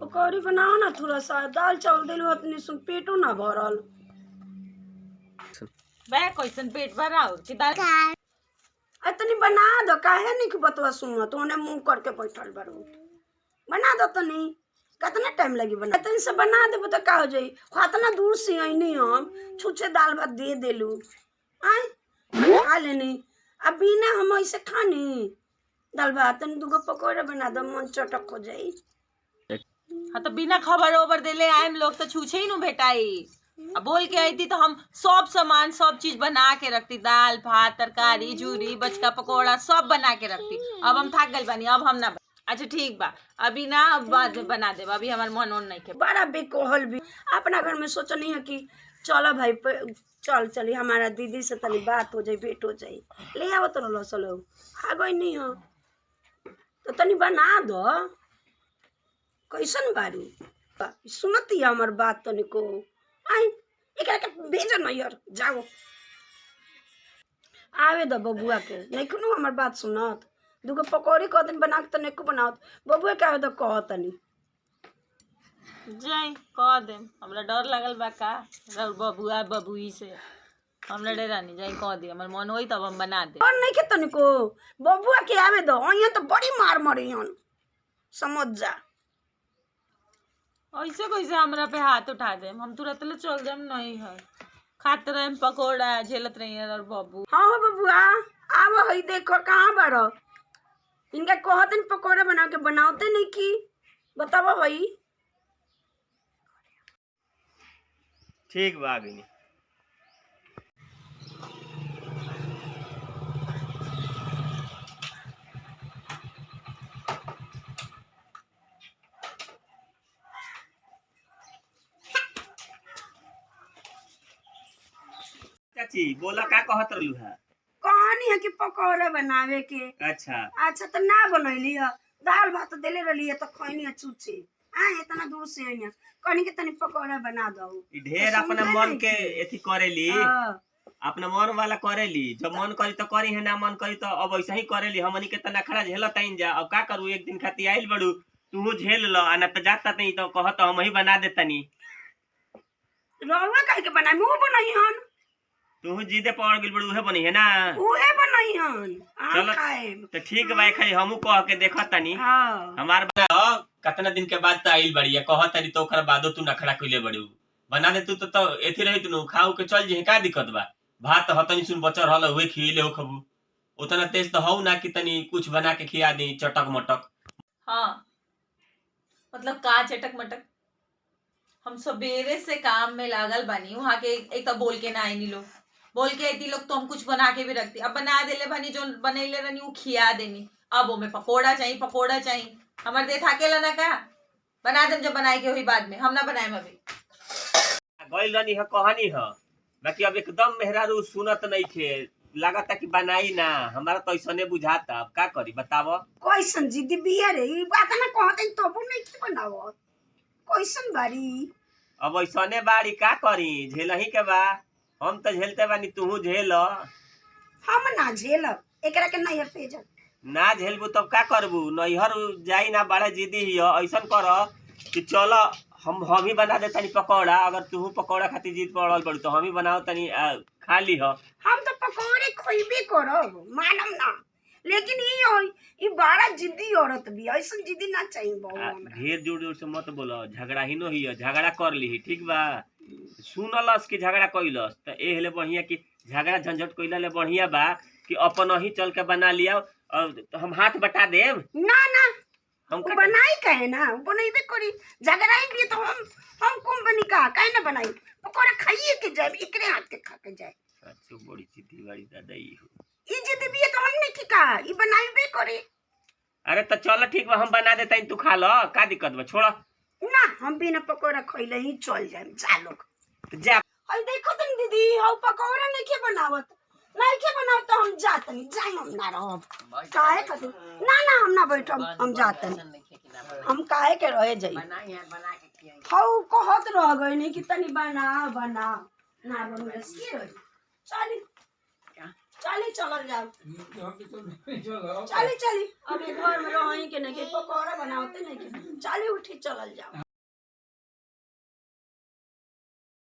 पकौड़ी बनाओ ना, थोड़ा सा दाल चावल दिल उतनी सुन पेटो ना भरल। बे कैसन पेट भरा हो कि दाल इतनी बना दो, काहे नहीं कि बतवा सुनो तो उन्हें मुंह करके बैठल बारू। बना दो तनी, कितना टाइम लगी बना, इतनी से बना देबो तो का हो जाई। इतना दूर से आईनी हम छुछे दाल भात दे देलू आय खा लेनी। अब बिना हम ऐसे खानी दाल भात, तनी दूगो पकौड़ा बना दो, मन चटक हो जाई। हाँ तो बिना खबर ओबर देले आएम लोग तो छूछे ही नु भेटाई। अब बोल के आई थी तो हम सब सामान सब चीज बना के रखती, दाल भात तरकारी जूरी बचका पकौड़ा सब बना के रखती। अब हम थक गल बानी, अब हम ना अच्छा ठीक बा, अभी ना अब बाद में बना दे, अभी हमार मन नहीं के। बड़ा बेकोहल भी अपना घर में सोचनी है कि चलो भाई चल चली हमारा दीदी से तनी बात हो जाए, भेंट हो जाए, ले आओ तो लो चलो आ गई नहीं हो तो तनी बना दो। कैसन बारू सुनती है हमार बात तनी को आई एकरा के भेज न यार, जाओ आवे दो बबुआ के। नहीं कोनो हमार बात सुनत, दूगो पकौड़ी कह दिन बना के तो नहीं को बनावत, बबुआ के आवे दो कह तनी जाई कह दे। हमरा डर लगल बा का बबुआ बबुई से, हमरा डरा नहीं जाई कह दे, हमर मन होई तब हम बना दे। और नहीं के तनी को बबुआ के आवे दो, यहाँ तो बड़ी मार मरी हन समझ जा। ऐसे कैसे हमरा पे हाथ उठा दे, हम तुरंत ले चल जाम। नहीं है खाते रहे पकौड़ा झेलत रही और बबू। हाँ बबुआ आव हई देखो कहाँ बारो, इनका कहते पकौड़ा बना के बनाते नहीं की बतावा भाई। ठीक बा गई। चाची बोला का कहत रहलू है? कहानी है कि पकौड़ा बनावे के। अच्छा अच्छा तो ना बनैली है, दाल भात देले रहली है तो खैनी है चूचे इतना दूर से आई कहनी के तनी पकौड़ा बना दो। ढेर अपना मन के एथी करेली, अपना मन वाला करेली, जब मन करी तो करी है, ना मन करी तो अब ऐसा ही करेली। हमनी के तना खड़ा झेलत आइन जा, अब का करू, एक दिन खाती आइल बड़ू तू झेल लो, ना तो जाता नहीं तो कहत हम ही बना देतनी। रहुआ कह के बनाई मुंह बनाई हन, तू जीदे पड़ गेल बड़ू उहे बनी है ना, उहे बनाई हन चलो तो ठीक बा। खाली हमहू कह के देखत तनी हमार कितना दिन के बाद तो आइल बड़ी है, कहत तनी तो ओकर बादो तू नखड़ा कइले बड़ू। बना दे तू तो एथी रही तू खाऊ के चल जे, का दिक्कत बा। भात हतनी सुन बचर हल उहे खिले हो खबू, उतना तेज तो हौ ना कि तनी कुछ बना के खिया दी चटक मटक। हाँ मतलब का चटक मटक, हम सवेरे से काम में लागल बानी, वहाँ के एक तो बोल के ना आई लोग, बोल के आई लोग तो हम कुछ बना के भी रखती। अब बना देले बानी, जो बनैले रहनी वो खिया देनी। अब वो में पकौड़ा चाहिए पकौड़ा चाहिए, हमारे दे थाकेला ना का बना देम, जब बनाए के हुई बाद में, हम ना बनाए अभी गइल रहनी है कहानी है। बाकी अब एकदम मेहरारू सुनत नहीं थे, लागता कि बनाई ना, हमारा तो ऐसने बुझाता। अब का करी बताव, कैसन जिद्दी बिया रे, ई बात ना कहते तबो नहीं की बनावो कैसन बारी। अब ऐसने बाड़ी का करी, झेलही के बा। हम तो झेलते बानी, तू झेल। हम ना झेलब, एकरा के नैहर भेज ना झेलबू तब का करबू, नैहर जाई ना, बड़ा जिद्दी ही ऐसन कर कि चल हम ही बना दे तनी पकौड़ा। अगर तू पकौड़ा खातिर जिद पड़ल बड़ू तो हम ही बनाओ तनी खा ली हो। हम तो पकौड़े खोइबे करब मानम ना, लेकिन ई बड़ा जिद्दी औरत भी, ऐसन जिद्दी ना चाहिए बहु हमरा। ढेर जोर जोर से मत बोलो, झगड़ा ही नो ही झगड़ा कर ली ठीक बा। सुनलस कि झगड़ा कैलस तो ए हेले बढ़िया कि झगड़ा झंझट कैला ले बढ़िया बा कि अपन ही चल के बना लिया। तो हम हाथ बटा देम ना ना, हम बनाई कहे ना, बनैबे करी, झगड़ाई भी तो हम कौन बनी का काहे ना बनाई, पकौड़ा खाइए के जाए, एकरे हाथ के खा के जाए। अच्छा बड़ी जिद्दी वाली दादा ई जिद्दी भी तो हम नहीं की का, ई बनाईबे करे। अरे तो चलो ठीक बा, हम बना देता तू खा लो, का दिक्कत बा, छोड़ ना। हम बिना पकौड़ा खइले ही चल जाए जा लोग जा। हई देखो तुम दीदी हम पकौड़ा नहीं के बनावत, नहीं के बनावत तो हम जात नहीं जाई, हम ना रहब काहे कदू ना ना, हम ना बैठब, हम जात नहीं, हम काहे के रहे जाई। हौ कहत रह गई नहीं कि तनी बना बना ना बनस के रही चली चली चलल जाओ चलो चली चली अभी घर में रही के नहीं कि पकौड़ा बनाते नहीं कि चली उठी चलल जाओ।